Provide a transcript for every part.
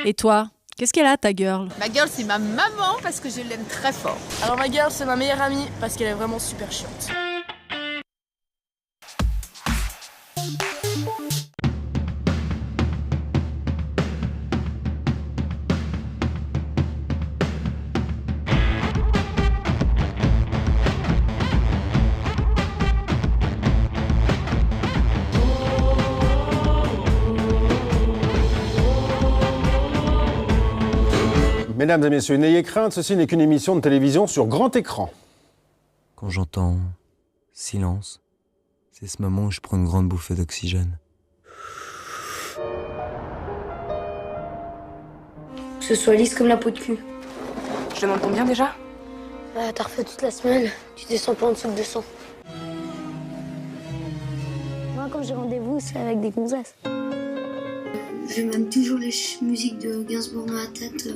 Et toi, qu'est-ce qu'elle a, ta girl? Ma girl, c'est ma maman parce que je l'aime très fort. Alors ma girl, c'est ma meilleure amie parce qu'elle est vraiment super chiante. Mesdames et messieurs, n'ayez crainte, ceci n'est qu'une émission de télévision sur grand écran. Quand j'entends silence, c'est ce moment où je prends une grande bouffée d'oxygène. Que ce soit lisse comme la peau de cul. Je demande combien déjà? T'as refait toute la semaine, tu descends pas en dessous de 200. Moi, quand j'ai rendez-vous, c'est avec des gonzesses. J'ai même toujours les musiques de Gainsbourg dans la tête.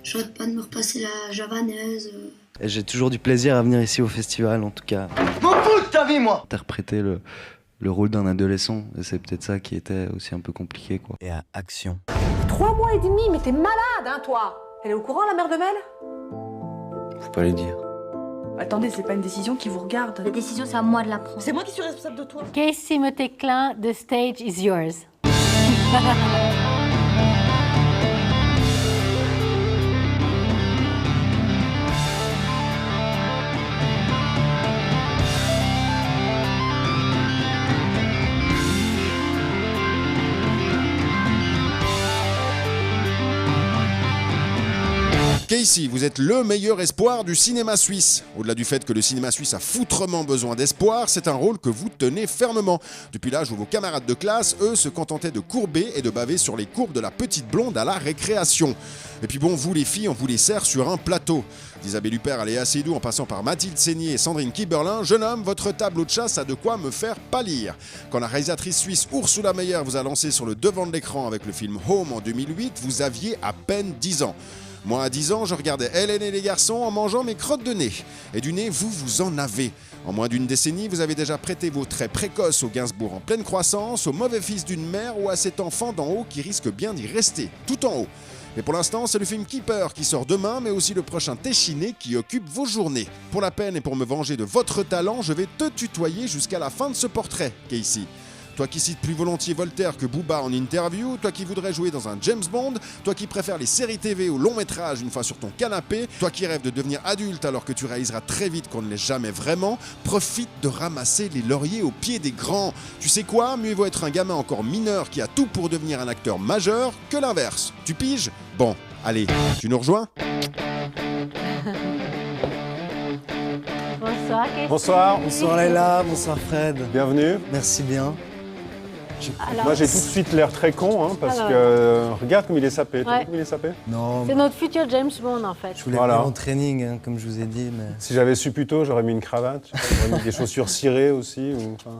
J'arrête pas de me repasser la javanaise. Et j'ai toujours du plaisir à venir ici au festival, en tout cas. M'en fous de ta vie, moi! Interpréter le rôle d'un adolescent, et c'est peut-être ça qui était aussi un peu compliqué, quoi. Et à action. 3 mois et demi, mais t'es malade, hein, toi? Elle est au courant, la mère de Mel? Faut pas les dire. Attendez, c'est pas une décision qui vous regarde. La décision, c'est à moi de la prendre. C'est moi qui suis responsable de toi. Casey Motéclin, the stage is yours. Casey, vous êtes le meilleur espoir du cinéma suisse. Au-delà du fait que le cinéma suisse a foutrement besoin d'espoir, c'est un rôle que vous tenez fermement. Depuis l'âge où vos camarades de classe, eux, se contentaient de courber et de baver sur les courbes de la petite blonde à la récréation. Et puis bon, vous les filles, on vous les sert sur un plateau. D'Isabelle Huppert à Léa Seydoux en passant par Mathilde Seigné et Sandrine Kiberlin, jeune homme, votre tableau de chasse a de quoi me faire pâlir. Quand la réalisatrice suisse Ursula Meyer vous a lancé sur le devant de l'écran avec le film Home en 2008, vous aviez à peine 10 ans. Moi, à 10 ans, je regardais Hélène et les garçons en mangeant mes crottes de nez. Et du nez, vous en avez. En moins d'une décennie, vous avez déjà prêté vos traits précoces au Gainsbourg en pleine croissance, au mauvais fils d'une mère ou à cet enfant d'en haut qui risque bien d'y rester, tout en haut. Mais pour l'instant, c'est le film Keeper qui sort demain, mais aussi le prochain Téchiné qui occupe vos journées. Pour la peine et pour me venger de votre talent, je vais te tutoyer jusqu'à la fin de ce portrait, Casey. Toi qui cites plus volontiers Voltaire que Booba en interview, toi qui voudrais jouer dans un James Bond, toi qui préfères les séries TV au long métrage une fois sur ton canapé, toi qui rêves de devenir adulte alors que tu réaliseras très vite qu'on ne l'est jamais vraiment, profite de ramasser les lauriers aux pieds des grands. Tu sais quoi? Mieux vaut être un gamin encore mineur qui a tout pour devenir un acteur majeur que l'inverse. Tu piges? Bon, allez, tu nous rejoins? Bonsoir, Casey. Bonsoir. Bonsoir Leila, bonsoir Fred. Bienvenue. Merci bien. Alors, Moi, j'ai tout de suite l'air très con, hein, parce que regarde comme il est sapé. T'as vu comme il est sapé? Non, c'est notre futur James Bond, en fait. je voulais Voilà. venir en training, hein, comme je vous ai dit, mais... Si j'avais su plus tôt, j'aurais mis une cravate. J'aurais mis des chaussures cirées aussi. Enfin...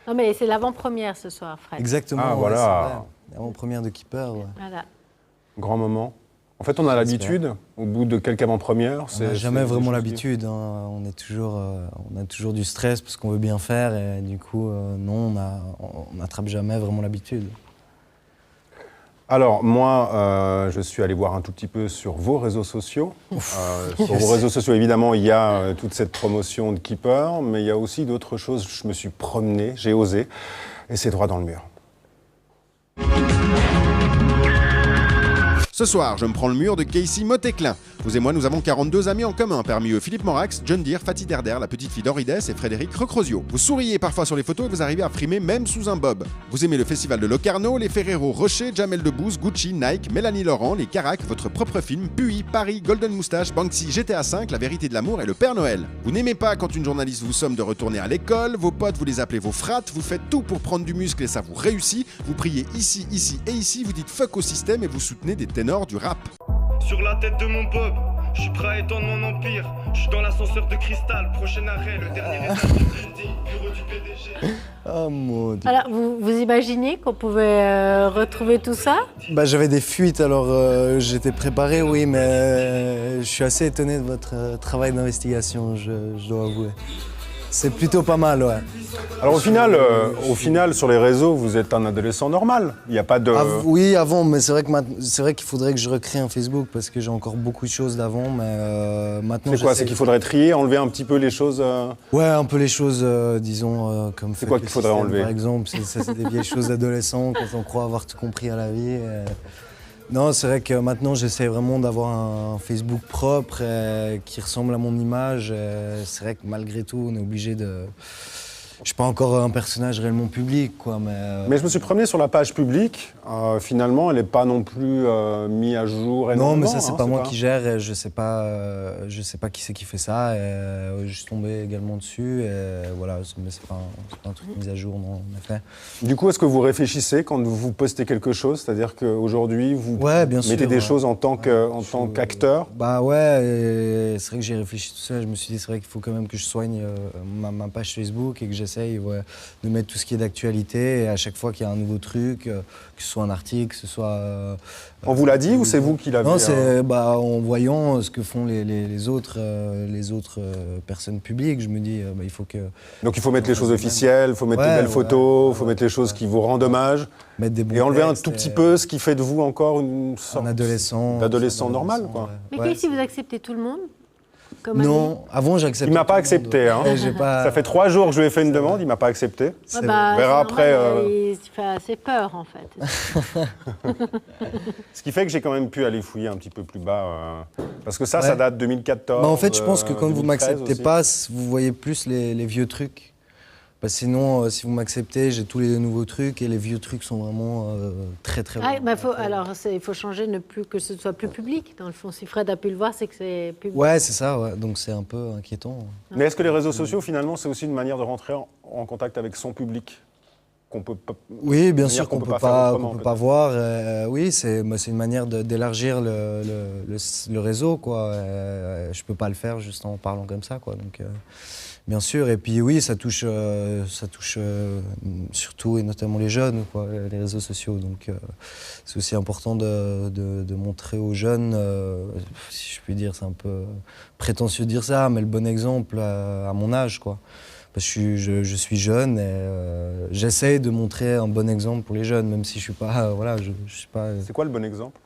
Non, mais c'est l'avant-première ce soir, Fred. Exactement. Ah, ouais, voilà. c'est vrai. Avant-première de Keeper, ouais. Voilà. Grand moment. En fait, on a l'habitude, au bout de quelques avant-premières. On n'a jamais vraiment l'habitude, hein. On a toujours du stress parce qu'on veut bien faire et du coup, non, on n'attrape jamais vraiment l'habitude. Alors, moi, je suis allé voir un tout petit peu sur vos réseaux sociaux. Sur vos réseaux sociaux, évidemment, il y a toute cette promotion de Keeper, mais il y a aussi d'autres choses. Je me suis promené, j'ai osé, et c'est droit dans le mur. Ce soir, je me prends le mur de Casey Motéclin. Vous et moi, nous avons 42 amis en commun. Parmi eux, Philippe Morax, John Deere, Fatih Derder, la petite fille d'Henri Dess et Frédéric Recrozio. Vous souriez parfois sur les photos et vous arrivez à frimer même sous un bob. Vous aimez le festival de Locarno, les Ferrero Rocher, Jamel Debbouze, Gucci, Nike, Mélanie Laurent, les Caracs, votre propre film, Puy, Paris, Golden Moustache, Banksy, GTA V, La vérité de l'amour et le Père Noël. Vous n'aimez pas quand une journaliste vous somme de retourner à l'école, vos potes vous les appelez vos frates, vous faites tout pour prendre du muscle et ça vous réussit, vous priez ici, ici et ici, vous dites fuck au système et vous soutenez des ténors du rap. Sur la tête de mon bob, je suis prêt à étendre mon empire. Je suis dans l'ascenseur de cristal, prochain arrêt, le dernier étage du building, bureau du PDG. Oh mon Dieu. Alors, vous imaginez qu'on pouvait retrouver tout ça? Bah, j'avais des fuites, alors j'étais préparé, oui, mais je suis assez étonné de votre travail d'investigation, je dois avouer. C'est plutôt pas mal, ouais. Alors au final, sur les réseaux, vous êtes un adolescent normal. Il n'y a pas de... Oui, avant, mais c'est vrai qu'il faudrait que je recrée un Facebook parce que j'ai encore beaucoup de choses d'avant, mais maintenant... C'est quoi? C'est qu'il faudrait trier, enlever un petit peu les choses Ouais, un peu les choses, disons, comme... C'est quoi qu'il faudrait enlever? Par exemple, c'est des vieilles choses d'adolescent quand on croit avoir tout compris à la vie. Non, c'est vrai que maintenant, j'essaie vraiment d'avoir un Facebook propre qui ressemble à mon image. C'est vrai que malgré tout, on est obligé de... Je suis pas encore un personnage réellement public, quoi, mais... Mais je me suis promené sur la page publique. Finalement, elle n'est pas non plus mise à jour énormément. Non, mais ça, c'est pas moi qui gère. Et je sais pas qui c'est qui fait ça. Et, je suis tombé également dessus. Et voilà, mais c'est pas un truc mis à jour, non, en effet. Du coup, est-ce que vous réfléchissez quand vous postez quelque chose? C'est-à-dire qu'aujourd'hui, vous bien mettez sûr, des choses en tant qu'acteur? Bah ouais, c'est vrai que j'ai réfléchi tout ça. Je me suis dit, c'est vrai qu'il faut quand même que je soigne ma page Facebook et que j'essaye de mettre tout ce qui est d'actualité. Et à chaque fois qu'il y a un nouveau truc, que ce soit un article, que ce soit... On vous l'a dit ou c'est vous qui l'avez? Non, c'est en voyant ce que font les autres personnes publiques, je me dis, il faut que... Donc il faut mettre les choses officielles, il faut mettre des belles photos, il faut mettre les choses qui vous rendent hommage. Mettre des bons et enlever textes, un tout petit peu ce qui fait de vous encore une sorte d'adolescent normal, quoi. Mais qu'est-ce si vous acceptez tout le monde comme Non, ami? avant j'acceptais. Il m'a pas accepté. Hein. Ça fait 3 jours que je lui ai fait une demande, il m'a pas accepté. On verra après. Il fait assez peur en fait. Ce qui fait que j'ai quand même pu aller fouiller un petit peu plus bas. Parce que ça date de 2014. En fait, je pense que quand vous m'acceptez aussi. pas, vous voyez plus les vieux trucs. Sinon, si vous m'acceptez, j'ai tous les nouveaux trucs et les vieux trucs sont vraiment très très bons. Alors, il faut changer, ne plus que ce soit plus public. Dans le fond, si Fred a pu le voir, c'est que c'est public. Ouais, c'est ça. Ouais. Donc c'est un peu inquiétant. Mais est-ce que les réseaux sociaux, finalement, c'est aussi une manière de rentrer en contact avec son public qu'on peut pas... Oui, bien sûr qu'on peut pas voir. Oui, c'est une manière d'élargir le réseau, quoi. Je peux pas le faire juste en parlant comme ça, quoi. Donc. Bien sûr, et puis oui, ça touche surtout et notamment les jeunes, quoi, les réseaux sociaux. Donc c'est aussi important de montrer aux jeunes, si je puis dire, c'est un peu prétentieux de dire ça, mais le bon exemple à mon âge, quoi. Parce que je suis jeune et j'essaye de montrer un bon exemple pour les jeunes, même si je suis pas, je suis pas. C'est quoi le bon exemple ?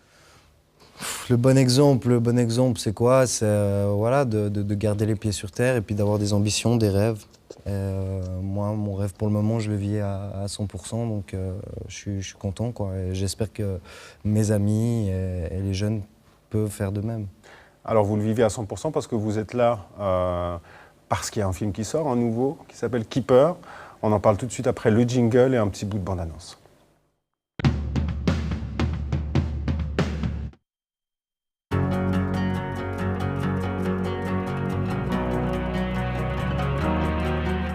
Le bon exemple, c'est quoi? C'est de garder les pieds sur terre et puis d'avoir des ambitions, des rêves. Moi, mon rêve pour le moment, je le vis à 100%, donc je suis content, quoi. Et j'espère que mes amis et les jeunes peuvent faire de même. Alors vous le vivez à 100% parce que vous êtes là parce qu'il y a un film qui sort, un nouveau, qui s'appelle Keeper. On en parle tout de suite après le jingle et un petit bout de bande-annonce.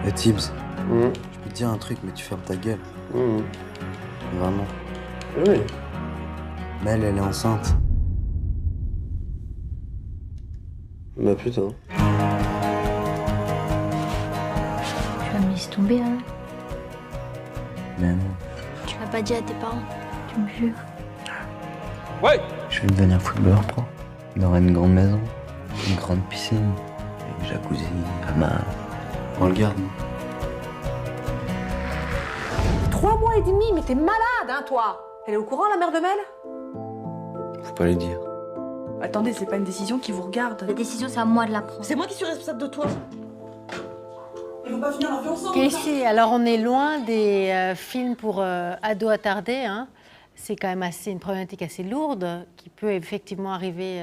Et Tibbs, je peux te dire un truc, mais tu fermes ta gueule. Vraiment. Oui. Mais elle est enceinte. Bah putain. Tu vas me laisser tomber là? Mais non. Tu l'as pas dit à tes parents? Tu me jures? Ouais. Je vais devenir footballeur pro. Dans une grande maison, une grande piscine, une jacuzzi, hammam. On le garde. 3 mois et demi, mais t'es malade, hein, toi? Elle est au courant, la mère de Mel? Faut pas lui dire. Attendez, c'est pas une décision qui vous regarde. La décision, c'est à moi de la prendre. C'est moi qui suis responsable de toi. Ils vont pas finir leur vie ensemble. Casey, alors on est loin des films pour ados attardés. Hein. C'est quand même une problématique assez lourde qui peut effectivement arriver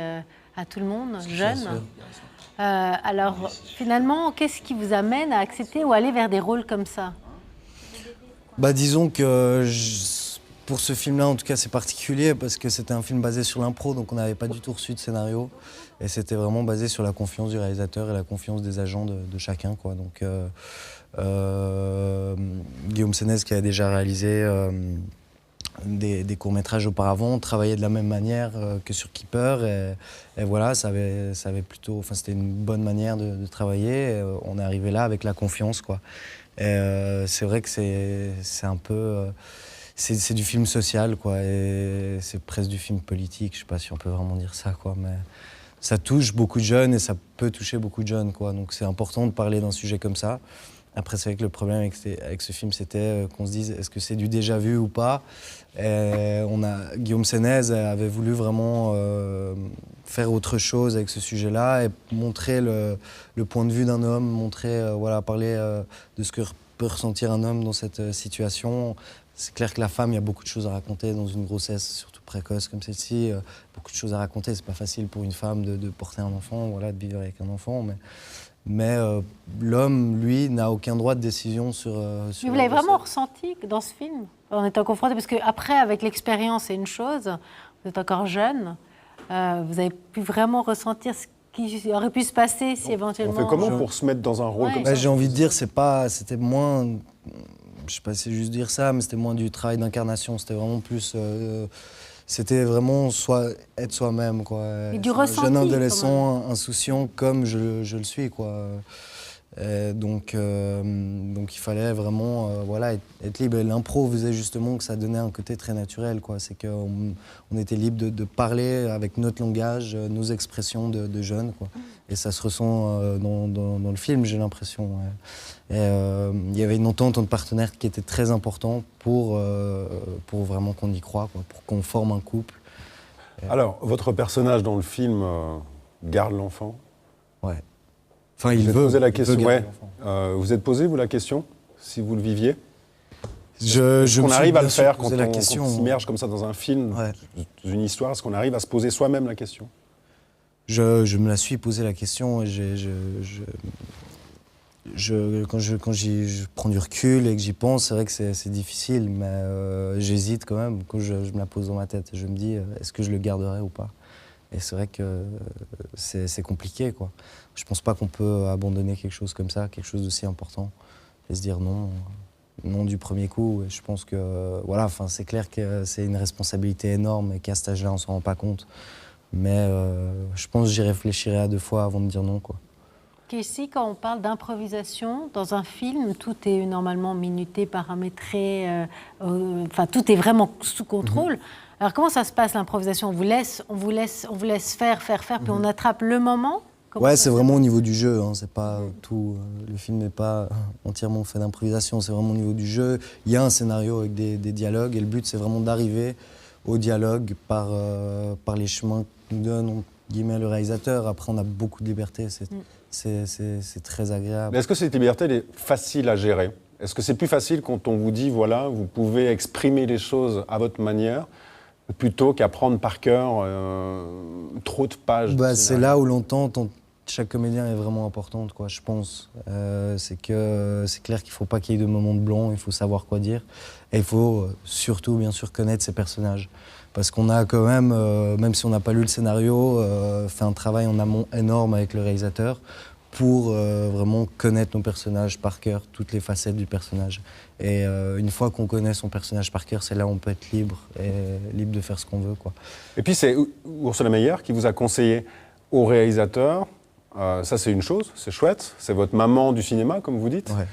à tout le monde, jeune. Alors, finalement, qu'est-ce qui vous amène à accepter ou aller vers des rôles comme ça? Disons que pour ce film-là, en tout cas, c'est particulier parce que c'était un film basé sur l'impro, donc on n'avait pas du tout reçu de scénario. Et c'était vraiment basé sur la confiance du réalisateur et la confiance des agents de chacun, quoi. Donc, Guillaume Sénez, qui a déjà réalisé des courts-métrages auparavant, travaillait de la même manière que sur Keeper. Et voilà, c'était une bonne manière de travailler. Et on est arrivé là avec la confiance, quoi. Et c'est vrai que c'est un peu... c'est du film social, quoi. Et c'est presque du film politique. Je sais pas si on peut vraiment dire ça, quoi. Mais ça touche beaucoup de jeunes et ça peut toucher beaucoup de jeunes, quoi. Donc c'est important de parler d'un sujet comme ça. Après, c'est vrai que le problème avec ce film, c'était qu'on se dise est-ce que c'est du déjà vu ou pas. Et Guillaume Sénez avait voulu vraiment faire autre chose avec ce sujet-là et montrer le point de vue d'un homme, parler de ce que peut ressentir un homme dans cette situation. C'est clair que la femme, il y a beaucoup de choses à raconter dans une grossesse, surtout précoce comme celle-ci. Beaucoup de choses à raconter. C'est pas facile pour une femme de porter un enfant, de vivre avec un enfant. Mais l'homme, lui, n'a aucun droit de décision sur Mais vous l'avez vraiment ressenti dans ce film, en étant confronté? Parce qu'après, avec l'expérience, c'est une chose. Vous êtes encore jeune. Vous avez pu vraiment ressentir ce qui aurait pu se passer si éventuellement... On fait comment pour se mettre dans un rôle comme ça? J'ai envie de dire, c'était moins... Je sais pas si c'est juste dire ça, mais c'était moins du travail d'incarnation. C'était vraiment plus... C'était vraiment être soi-même, quoi. Et du ressenti, un jeune adolescent insouciant comme je le suis, quoi. Donc il fallait vraiment être libre. Et l'impro faisait justement que ça donnait un côté très naturel, quoi. C'est qu'on était libre de parler avec notre langage, nos expressions de jeunes, quoi. Et ça se ressent dans le film, j'ai l'impression. Ouais. Il y avait une entente entre partenaires qui était très important pour vraiment qu'on y croit, quoi, pour qu'on forme un couple. Alors, votre personnage dans le film garde l'enfant? Ouais. Enfin, il veut. Poser la question. Ouais. Vous êtes posé, vous, la question, si vous le viviez? On arrive à le faire quand on s'immerge comme ça dans un film, dans une histoire, est-ce qu'on arrive à se poser soi-même la question? Je me la suis posé la question et quand je prends du recul et que j'y pense, c'est vrai que c'est difficile, mais j'hésite quand même quand je me la pose dans ma tête. Je me dis, est-ce que je le garderai ou pas? Et c'est vrai que c'est compliqué, quoi. Je pense pas qu'on peut abandonner quelque chose comme ça, quelque chose d'aussi important, et se dire non du premier coup. Et je pense que, c'est clair que c'est une responsabilité énorme et qu'à cet âge-là, on s'en rend pas compte. Mais je pense que j'y réfléchirai à 2 fois avant de dire non, quoi. Ici, quand on parle d'improvisation, dans un film, tout est normalement minuté, paramétré, tout est vraiment sous contrôle. Alors comment ça se passe l'improvisation? On vous laisse faire, puis on attrape le moment? Ouais, c'est vraiment au niveau du jeu, hein, c'est pas tout. Le film n'est pas entièrement fait d'improvisation, c'est vraiment au niveau du jeu. Il y a un scénario avec des dialogues et le but c'est vraiment d'arriver au dialogue par les chemins que nous donne entre guillemets le réalisateur. Après on a beaucoup de liberté, c'est très agréable. Mais est-ce que cette liberté elle est facile à gérer? Est-ce que c'est plus facile quand on vous dit voilà, vous pouvez exprimer les choses à votre manière plutôt qu'apprendre par cœur trop de pages? C'est là où l'entente entre chaque comédien est vraiment importante, quoi, je pense. C'est clair qu'il ne faut pas qu'il y ait de moments de blanc, il faut savoir quoi dire. Et il faut surtout, bien sûr, connaître ses personnages. Parce qu'on a quand même si on n'a pas lu le scénario, fait un travail en amont énorme avec le réalisateur pour vraiment connaître nos personnages par cœur, toutes les facettes du personnage. Et une fois qu'on connaît son personnage par cœur, c'est là où on peut être libre de faire ce qu'on veut, quoi. Et puis c'est Ursula Meyer qui vous a conseillé au réalisateur. Ça, c'est une chose, c'est chouette. C'est votre maman du cinéma, comme vous dites. Ouais.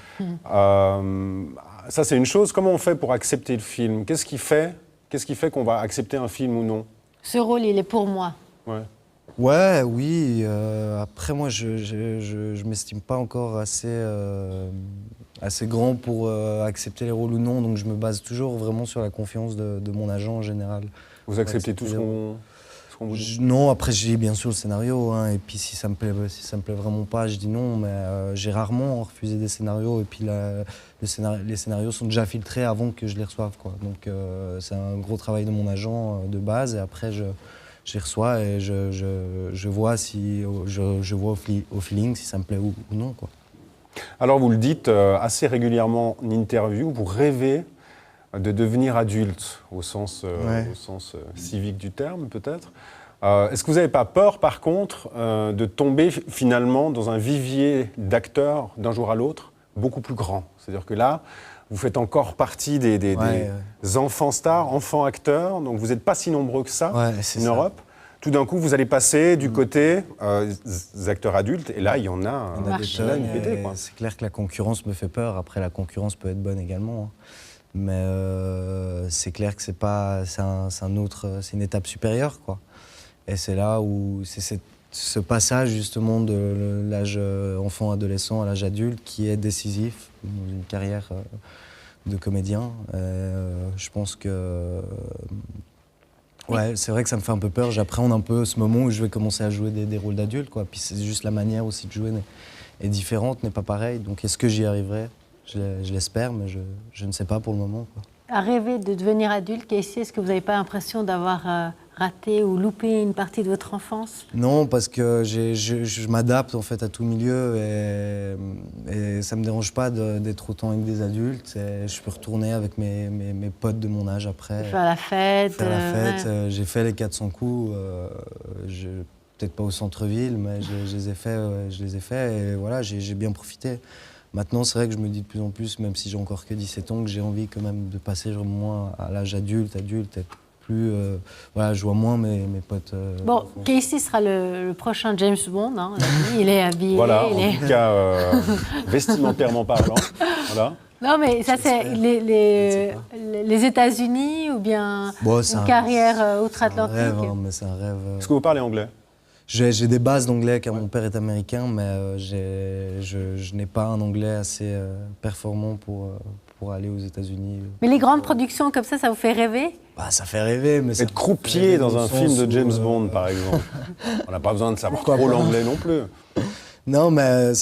Ça, c'est une chose. Comment on fait pour accepter le film? Qu'est-ce qui fait qu'on va accepter un film ou non? Ce rôle, il est pour moi. Ouais, oui. Après, moi, je m'estime pas encore assez grand pour accepter les rôles ou non. Donc, je me base toujours vraiment sur la confiance de mon agent en général. Vous acceptez tout ce qu'on vous dit? Non, après, je lis bien sûr le scénario. Hein, et puis, si ça me plaît vraiment pas, je dis non. Mais j'ai rarement refusé des scénarios. Et puis, les scénarios sont déjà filtrés avant que je les reçoive, quoi. Donc, c'est un gros travail de mon agent de base. Et après, je les reçois et je vois au feeling si ça me plaît ou non, quoi. Alors vous le dites assez régulièrement en interview, vous rêvez de devenir adulte au sens civique du terme peut-être. Est-ce que vous n'avez pas peur par contre de tomber finalement dans un vivier d'acteurs d'un jour à l'autre beaucoup plus grand? C'est-à-dire que là, vous faites encore partie des enfants stars, enfants acteurs, donc vous n'êtes pas si nombreux que ça en Europe. Tout d'un coup, vous allez passer du côté des acteurs adultes, et là, il y en a des jeunes. C'est clair que la concurrence me fait peur. Après, la concurrence peut être bonne également. Hein. Mais c'est clair que c'est une étape supérieure, quoi. Et c'est là où c'est ce passage justement de l'âge enfant-adolescent à l'âge adulte qui est décisif dans une carrière de comédien. Je pense que... Ouais, c'est vrai que ça me fait un peu peur. J'appréhende un peu ce moment où je vais commencer à jouer des rôles d'adulte, quoi. Puis c'est juste la manière aussi de jouer est différente, n'est pas pareille. Donc est-ce que j'y arriverai ? Je l'espère, mais je ne sais pas pour le moment, quoi. À rêver de devenir adulte, Casey, est-ce que vous n'avez pas l'impression d'avoir raté ou loupé une partie de votre enfance? Non, parce que je m'adapte en fait à tout milieu et ça ne me dérange pas d'être autant avec des adultes. Et je peux retourner avec mes potes de mon âge après. Faire la fête. Ouais. J'ai fait les 400 coups, peut-être pas au centre-ville, mais je les ai faits et voilà, j'ai bien profité. Maintenant, c'est vrai que je me dis de plus en plus, même si j'ai encore que 17 ans, que j'ai envie quand même de passer moins à l'âge adulte, être plus... voilà, je vois moins mes potes. Bon, Casey sera le prochain James Bond, hein, il est habillé. Voilà, tout cas, vestimentairement parlant. Voilà. Non, mais ça, c'est les États-Unis ou bien une carrière outre-Atlantique? C'est un rêve, hein, mais c'est un rêve. Est-ce que vous parlez anglais? J'ai des bases d'anglais car mon père est américain, mais je n'ai pas un anglais assez performant pour aller aux États-Unis. Mais les grandes productions comme ça vous fait rêver? Bah, ça fait rêver, mais... Être croupier dans un film de James Bond, par exemple. On n'a pas besoin de savoir trop l'anglais non plus. Non, mais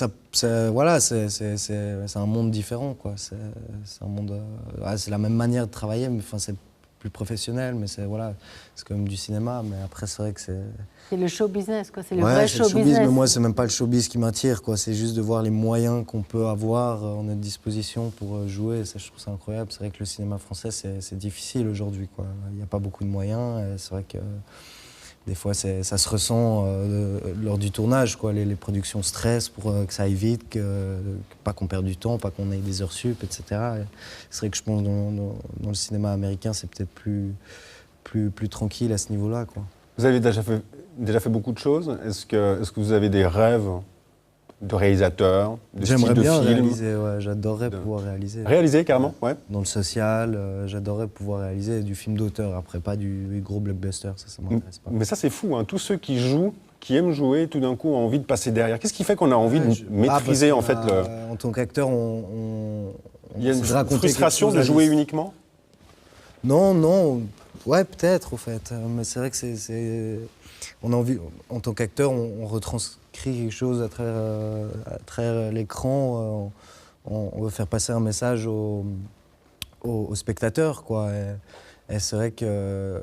voilà, c'est un monde différent, quoi. C'est un monde... c'est la même manière de travailler, mais enfin, c'est plus professionnel, mais c'est quand même du cinéma. Mais après, c'est vrai que c'est... C'est le show business, quoi. C'est le vrai show business. Mais moi, c'est même pas le showbiz qui m'attire, quoi. C'est juste de voir les moyens qu'on peut avoir en notre disposition pour jouer. Ça, je trouve ça incroyable. C'est vrai que le cinéma français, c'est difficile aujourd'hui, quoi. Il n'y a pas beaucoup de moyens. C'est vrai que des fois, ça se ressent lors du tournage, quoi. Les productions stressent pour que ça aille vite, pas qu'on perde du temps, pas qu'on ait des heures sup, etc. C'est vrai que je pense que dans le cinéma américain, c'est peut-être plus tranquille à ce niveau-là, quoi. Vous avez déjà fait beaucoup de choses. Est-ce que vous avez des rêves de réalisateur, de style de film? J'aimerais bien réaliser, ouais, j'adorerais pouvoir réaliser. Réaliser, carrément, ouais. Dans le social, j'adorerais pouvoir réaliser du film d'auteur, après pas du gros blockbuster, ça m'intéresse pas. Mais ça, c'est fou, hein. Tous ceux qui jouent, qui aiment jouer, tout d'un coup ont envie de passer derrière. Qu'est-ce qui fait qu'on a envie de maîtriser, en fait, En tant qu'acteur, il y a une frustration de jouer uniquement? Non, ouais, peut-être, au fait. Mais c'est vrai que on a envie, en tant qu'acteur, on retranscrit quelque chose à travers l'écran. On veut faire passer un message aux spectateurs, quoi. Et c'est vrai que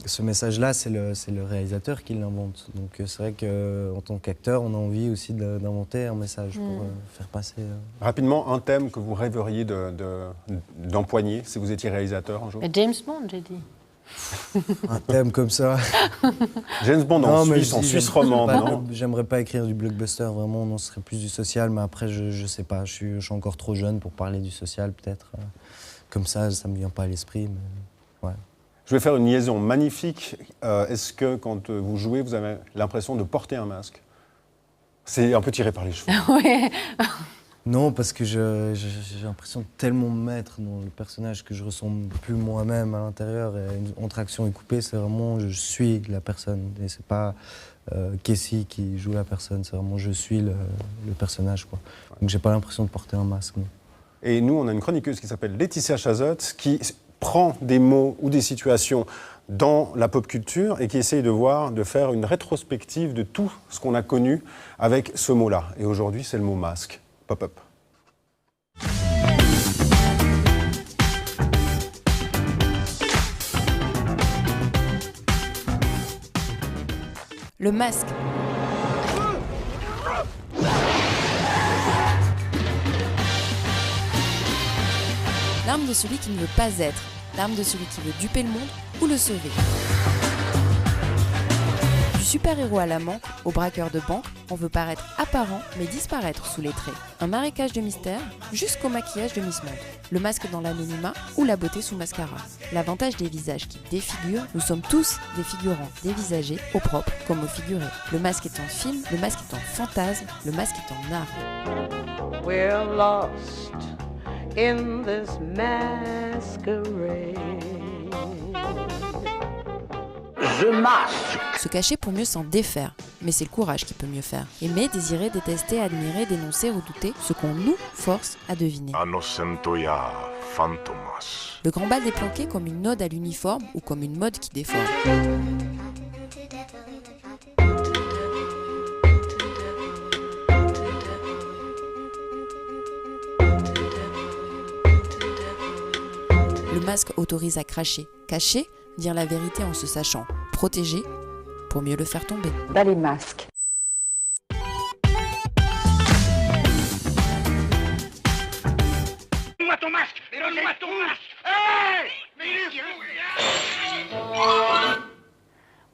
ce message-là, c'est le réalisateur qui l'invente. Donc c'est vrai qu'en tant qu'acteur, on a envie aussi d'inventer un message pour faire passer... Rapidement, un thème que vous rêveriez d'empoigner si vous étiez réalisateur un jour? James Bond, j'ai dit. Un thème comme ça. James Bond en Suisse romande, non? J'aimerais pas écrire du blockbuster, vraiment, non, ce serait plus du social, mais après, je sais pas, je suis encore trop jeune pour parler du social, peut-être. Comme ça me vient pas à l'esprit, mais ouais. Je vais faire une liaison magnifique. Est-ce que, quand vous jouez, vous avez l'impression de porter un masque? C'est un peu tiré par les cheveux. Oui. Non, parce que j'ai l'impression de tellement me mettre dans le personnage que je ressens plus moi-même à l'intérieur. Et entre action et coupé, c'est vraiment je suis la personne. Et c'est pas Casey qui joue la personne, c'est vraiment je suis le personnage, quoi. Donc j'ai pas l'impression de porter un masque. Non. Et nous, on a une chroniqueuse qui s'appelle Laetitia Chazot, qui prend des mots ou des situations dans la pop culture et qui essaye de faire une rétrospective de tout ce qu'on a connu avec ce mot-là. Et aujourd'hui, c'est le mot masque. Pop-up. Le masque. L'arme de celui qui ne veut pas être, l'arme de celui qui veut duper le monde ou le sauver. Du super-héros à la manque, au braqueur de banque, on veut paraître apparent mais disparaître sous les traits. Un marécage de mystère jusqu'au maquillage de Miss Monde. Le masque dans l'anonymat ou la beauté sous mascara. L'avantage des visages qui défigurent, nous sommes tous des figurants dévisagés, au propre comme au figuré. Le masque est un film, le masque est un fantasme, le masque est un art. We're lost in this masquerade. the mask. Se cacher pour mieux s'en défaire, mais c'est le courage qui peut mieux faire. Aimer, désirer, détester, admirer, dénoncer, redouter, ce qu'on nous force à deviner. Le grand bal déplanqué comme une ode à l'uniforme ou comme une mode qui déforme. Le masque autorise à cracher, cacher, dire la vérité en se sachant, protéger, pour mieux le faire tomber. Dans les masques. Donne-moi ton masque. Donne-moi ton masque.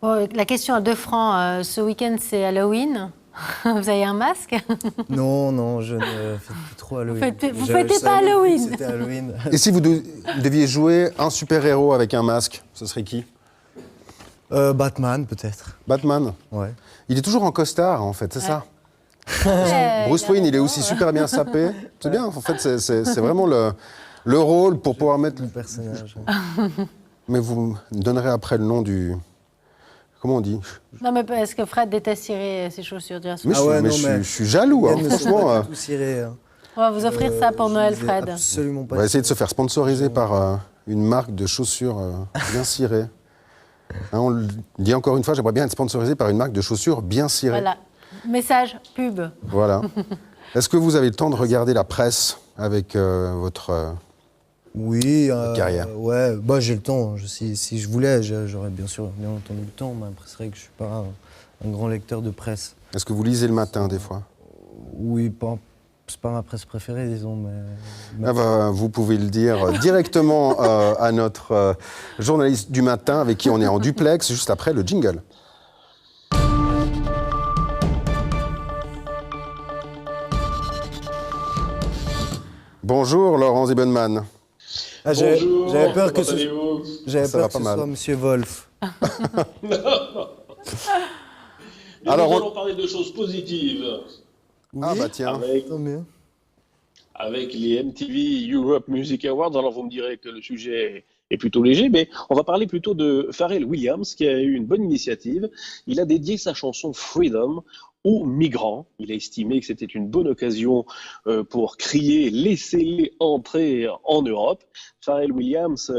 Bon, la question à 2 francs, ce week-end c'est Halloween. Vous avez un masque? Non, je ne fais plus trop Halloween. Vous fêtez pas Halloween? C'était Halloween. Et si vous deviez jouer un super-héros avec un masque, ce serait qui? Batman, peut-être. Batman? Ouais. Il est toujours en costard, en fait, c'est ça? Bruce Wayne, il est aussi super bien sapé. C'est bien, en fait, c'est vraiment le rôle pour pouvoir mettre le personnage. Mais vous me donnerez après le nom du... Comment on dit? Non, mais parce que Fred déteste cirer ses chaussures. Mais je suis jaloux, hein, franchement. On va vous offrir ça pour Noël, Fred. Absolument pas. On va essayer de se faire sponsoriser par une marque de chaussures bien cirées. Hein, on le dit encore une fois, j'aimerais bien être sponsorisé par une marque de chaussures bien cirées. Voilà. Message, pub. Voilà. Est-ce que vous avez le temps de regarder la presse avec votre... Oui, carrière. Ouais, bah, j'ai le temps. Si je voulais, j'aurais bien entendu le temps, mais après, c'est vrai que je suis pas un grand lecteur de presse. Est-ce que vous lisez le matin, des fois? Oui, c'est pas ma presse préférée, disons, mais... Ah bah, vous pouvez le dire directement à notre journaliste du matin, avec qui on est en duplex, juste après le jingle. Bonjour, Laurent Ziebenman. Ah, j'avais peur que ce soit Monsieur Wolf. Alors, nous allons parler de choses positives. Oui, ah bah tiens. Avec les MTV Europe Music Awards. Alors vous me direz que le sujet est plutôt léger, mais on va parler plutôt de Pharrell Williams qui a eu une bonne initiative. Il a dédié sa chanson Freedom aux migrants. Il a estimé que c'était une bonne occasion pour crier « Laissez-les entrer en Europe ». Pharrell Williams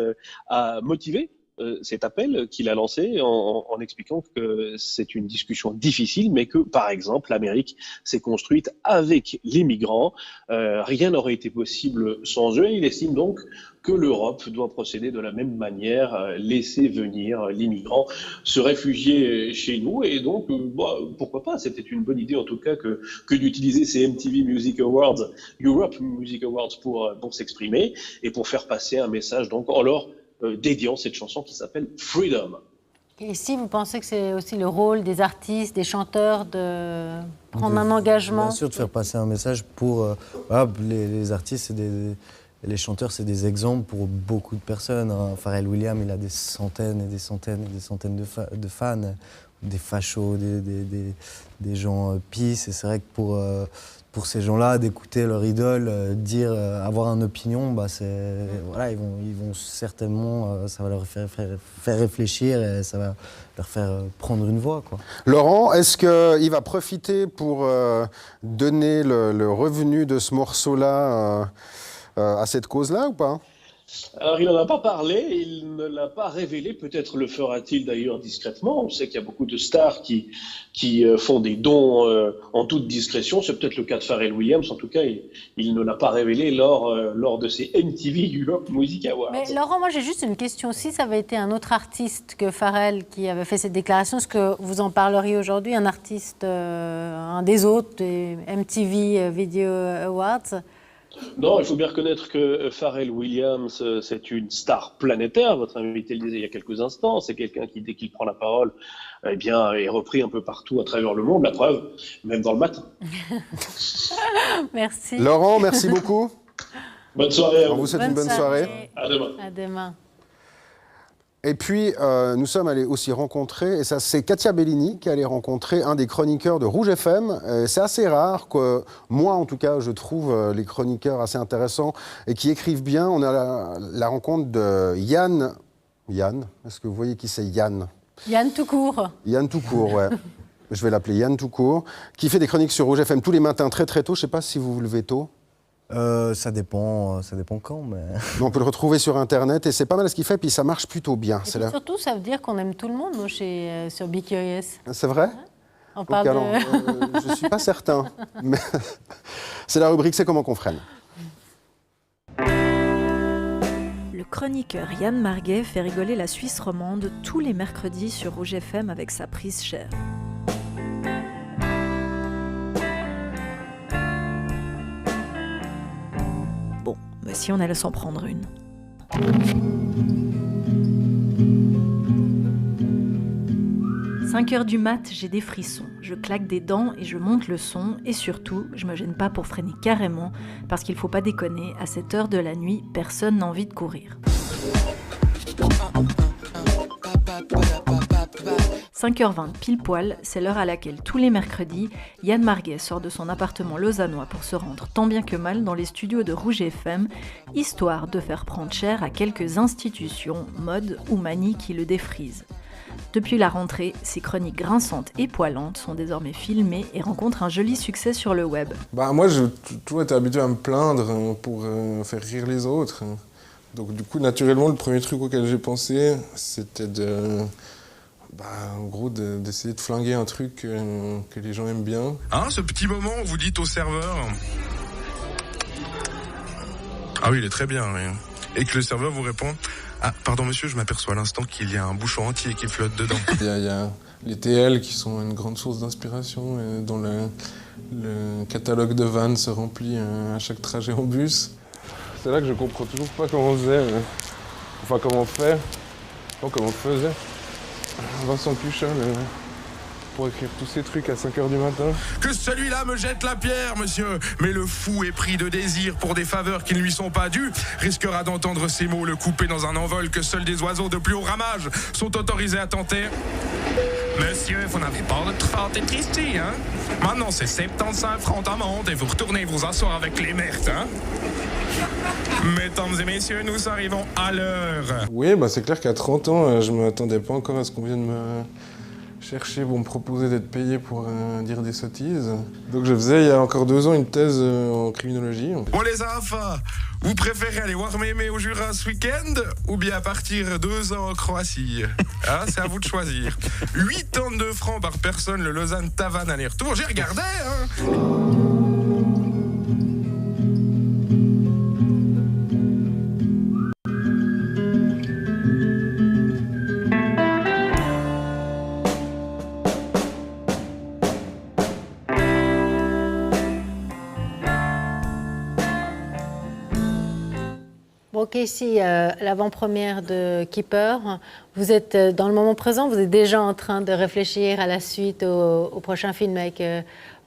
a motivé cet appel qu'il a lancé en expliquant que c'est une discussion difficile, mais que, par exemple, l'Amérique s'est construite avec les migrants. Rien n'aurait été possible sans eux. Il estime donc que l'Europe doit procéder de la même manière, laisser venir les migrants se réfugier chez nous. Et donc, pourquoi pas? C'était une bonne idée, en tout cas, que d'utiliser ces MTV Music Awards, Europe Music Awards, pour s'exprimer et pour faire passer un message, donc, en leur dédiant cette chanson qui s'appelle Freedom. Et si vous pensez que c'est aussi le rôle des artistes, des chanteurs de prendre un engagement? Bien sûr, de faire passer un message pour... les artistes et les chanteurs, c'est des exemples pour beaucoup de personnes. Hein. Pharrell Williams, il a des centaines et des centaines et des centaines de fans, des fachos, des gens peace. Et c'est vrai que pour ces gens-là, d'écouter leur idole, avoir une opinion, voilà, ils vont certainement, ça va leur faire réfléchir et ça va leur faire prendre une voix, quoi. Laurent, est-ce qu'il va profiter pour donner le revenu de ce morceau-là à cette cause-là ou pas? Alors, il n'en a pas parlé, il ne l'a pas révélé, peut-être le fera-t-il d'ailleurs discrètement. On sait qu'il y a beaucoup de stars qui font des dons en toute discrétion. C'est peut-être le cas de Pharrell Williams, en tout cas, il ne l'a pas révélé lors de ces MTV Europe Music Awards. Mais Laurent, moi j'ai juste une question. Si ça avait été un autre artiste que Pharrell qui avait fait cette déclaration, est-ce que vous en parleriez aujourd'hui, un artiste, un des autres, des MTV Video Awards? Non, il faut bien reconnaître que Pharrell Williams, c'est une star planétaire. Votre invité le disait il y a quelques instants. C'est quelqu'un qui, dès qu'il prend la parole, eh bien, est repris un peu partout à travers le monde. La preuve, même dans le matin. Merci. Laurent, merci beaucoup. Bonne soirée à vous. On vous souhaite une bonne soirée. À demain. À demain. Et puis, nous sommes allés aussi rencontrer, et ça c'est Katia Bellini qui est allée rencontrer un des chroniqueurs de Rouge FM. C'est assez rare que, moi en tout cas, je trouve les chroniqueurs assez intéressants et qui écrivent bien. On a la rencontre de Yann. Yann, est-ce que vous voyez qui c'est Yann? Yann tout court. Yann tout court, ouais. Je vais l'appeler Yann tout court, qui fait des chroniques sur Rouge FM tous les matins très très tôt. Je ne sais pas si vous vous levez tôt. Ça dépend quand, mais... On peut le retrouver sur Internet et c'est pas mal ce qu'il fait, puis ça marche plutôt bien. Et puis surtout, ça veut dire qu'on aime tout le monde, nous, sur Be Curious. C'est vrai? On parle alors, je ne suis pas certain. Mais c'est la rubrique C'est comment qu'on freine. Le chroniqueur Yann Marguet fait rigoler la Suisse romande tous les mercredis sur Rouge FM avec sa prise chère. Bon, mais si on allait s'en prendre une. « 5h du mat, j'ai des frissons. Je claque des dents et je monte le son. Et surtout, je me gêne pas pour freiner carrément, parce qu'il faut pas déconner, à cette heure de la nuit, personne n'a envie de courir. 5h20 pile poil, c'est l'heure à laquelle tous les mercredis, Yann Marguet sort de son appartement lausannois pour se rendre tant bien que mal dans les studios de Rouge FM, histoire de faire prendre cher à quelques institutions, modes ou manies qui le défrisent. Depuis la rentrée, ses chroniques grinçantes et poilantes sont désormais filmées et rencontrent un joli succès sur le web. Moi, j'ai toujours été habitué à me plaindre pour faire rire les autres. Donc du coup, naturellement, le premier truc auquel j'ai pensé, c'était en gros, d'essayer de flinguer un truc que les gens aiment bien. Hein, ce petit moment où vous dites au serveur... Ah oui, il est très bien, oui. Et que le serveur vous répond... Ah, pardon monsieur, je m'aperçois à l'instant qu'il y a un bouchon entier qui flotte dedans. Il y a les TL qui sont une grande source d'inspiration, dont le catalogue de vannes se remplit à chaque trajet en bus. C'est là que je comprends toujours pas comment on faisait, comment on fait, comment on faisait. Vincent Puchon pour écrire tous ces trucs à 5h du matin. Que celui-là me jette la pierre, monsieur. Mais le fou épris de désir pour des faveurs qui ne lui sont pas dues risquera d'entendre ces mots le couper dans un envol que seuls des oiseaux de plus haut ramage sont autorisés à tenter. Monsieur, vous n'avez pas de faute et ici, hein? Maintenant, c'est 75 francs d'amende et vous retournez vous asseoir avec les merdes, hein? Mesdames et messieurs, nous arrivons à l'heure. Oui, c'est clair qu'à 30 ans, je ne m'attendais pas encore à ce qu'on vienne me chercher pour me proposer d'être payé pour dire des sottises. Donc je faisais il y a encore 2 ans une thèse en criminologie. Bon les enfants, vous préférez aller voir Mémé au Jura ce week-end ou bien partir 2 ans en Croatie? C'est à vous de choisir. 82 francs par personne le Lausanne-Tavannes aller-retour, j'ai regardé, hein. Ok, ici, l'avant-première de Keeper, vous êtes dans le moment présent, vous êtes déjà en train de réfléchir à la suite, au prochain film avec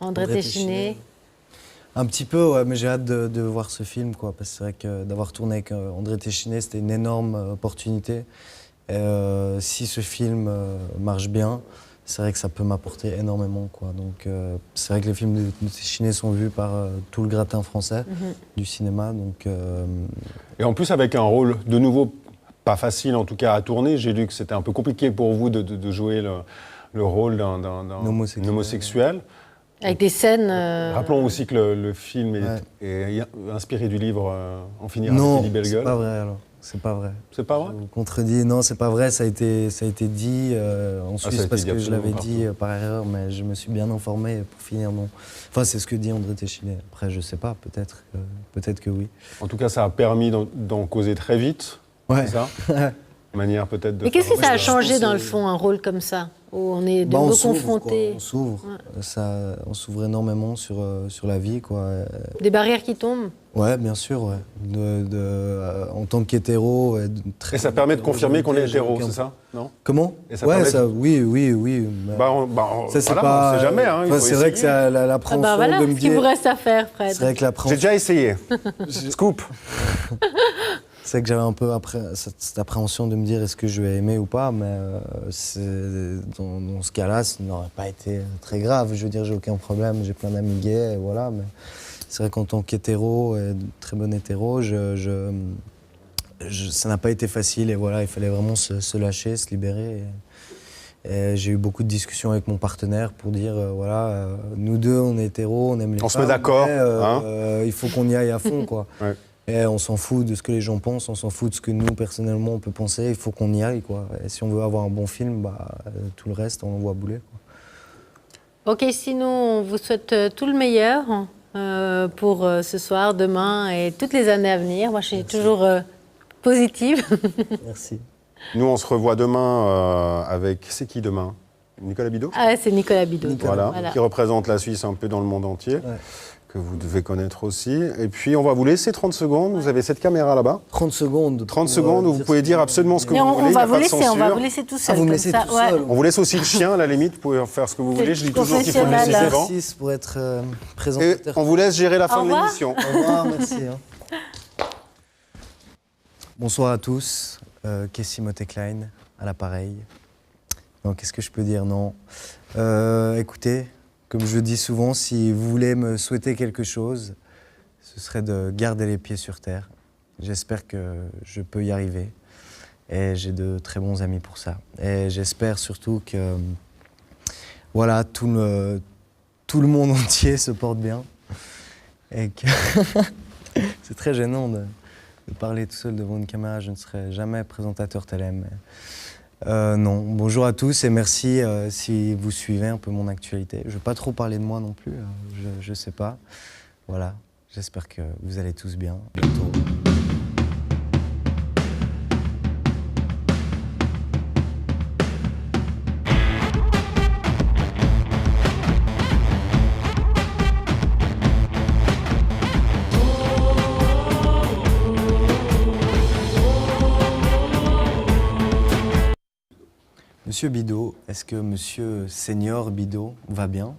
André Téchiné. Un petit peu, ouais, mais j'ai hâte de voir ce film, quoi, parce que c'est vrai que d'avoir tourné avec André Téchiné, c'était une énorme opportunité. Et, si ce film marche bien, c'est vrai que ça peut m'apporter énormément, quoi. Donc, c'est vrai que les films de Téchiné sont vus par tout le gratin français du cinéma. Donc, Et en plus, avec un rôle de nouveau pas facile, en tout cas à tourner, j'ai lu que c'était un peu compliqué pour vous de jouer le rôle d'un homosexuel. Avec des scènes... Rappelons aussi que le film est inspiré du livre En finir non, avec Eddie Bellegueule. Non, c'est pas vrai alors. C'est pas vrai. C'est pas vrai? Je vous contredis. Non, c'est pas vrai. Ça a été dit en Suisse parce que je l'avais dit par erreur, mais je me suis bien informé pour finir non. Enfin, c'est ce que dit André Téchiné. Après, je sais pas. Peut-être que oui. En tout cas, ça a permis d'en causer très vite. Ouais. C'est ça. Manière peut-être de. Mais qu'est-ce que ça a changé dans le fond, un rôle comme ça, où on est de nouveau confronté? On s'ouvre. Ouais. On s'ouvre énormément sur la vie, quoi. Des barrières qui tombent? Ouais, bien sûr, ouais. En tant qu'hétéro... Et ça permet de confirmer qu'on est hétéro, c'est ça? Non? Comment? Et ça ouais, permet ça, oui. Ça, c'est pas... On sait jamais, hein. C'est vrai que c'est l'appréhension de me dire... Ce qu'il vous reste à faire, Fred. C'est vrai que j'ai déjà essayé. Scoop. C'est vrai que j'avais un peu cette appréhension de me dire est-ce que je vais aimer ou pas, mais dans ce cas-là, ça n'aurait pas été très grave. Je veux dire, j'ai aucun problème, j'ai plein d'amis gays, et voilà. Mais c'est vrai qu'en tant qu'hétéro, et très bon hétéro, ça n'a pas été facile. Et voilà, il fallait vraiment se lâcher, se libérer. Et j'ai eu beaucoup de discussions avec mon partenaire pour dire, voilà, nous deux, on est hétéros, on aime les femmes. On se met d'accord, il faut qu'on y aille à fond, quoi. Ouais. Et on s'en fout de ce que les gens pensent, on s'en fout de ce que nous, personnellement, on peut penser. Il faut qu'on y aille, quoi. Et si on veut avoir un bon film, tout le reste, on l'envoie bouler, quoi. Ok, sinon, on vous souhaite tout le meilleur pour ce soir, demain et toutes les années à venir. Moi, je suis toujours positive. Merci. Nous, on se revoit demain avec... C'est qui demain? Nicolas Bidot? Ah, c'est Nicolas Bidot. Voilà, qui représente la Suisse un peu dans le monde entier. Ouais. Que vous devez connaître aussi. Et puis, on va vous laisser 30 secondes. Vous avez cette caméra là-bas. 30 secondes. 30 secondes où vous pouvez dire absolument ce que vous voulez. On va vous laisser tout seul. Vous me laissez tout seul. On vous laisse aussi le chien, à la limite. Vous pouvez faire ce que vous voulez. Je dis toujours qu'il faut le laisser devant. Pour être présentateur. Et on vous laisse gérer la fin de l'émission. Au revoir, merci. Bonsoir à tous. Kessie Motte-Klein, à l'appareil. Non, qu'est-ce que je peux dire? Non. Écoutez, comme je dis souvent, si vous voulez me souhaiter quelque chose, ce serait de garder les pieds sur terre. J'espère que je peux y arriver. Et j'ai de très bons amis pour ça. Et j'espère surtout que voilà, tout le monde entier se porte bien. Et que c'est très gênant de parler tout seul devant une caméra. Je ne serai jamais présentateur télé. Non, bonjour à tous et merci si vous suivez un peu mon actualité. Je ne vais pas trop parler de moi non plus, je ne sais pas. Voilà, j'espère que vous allez tous bien. À bientôt. Monsieur Bidot, est-ce que Monsieur Senior Bidot va bien?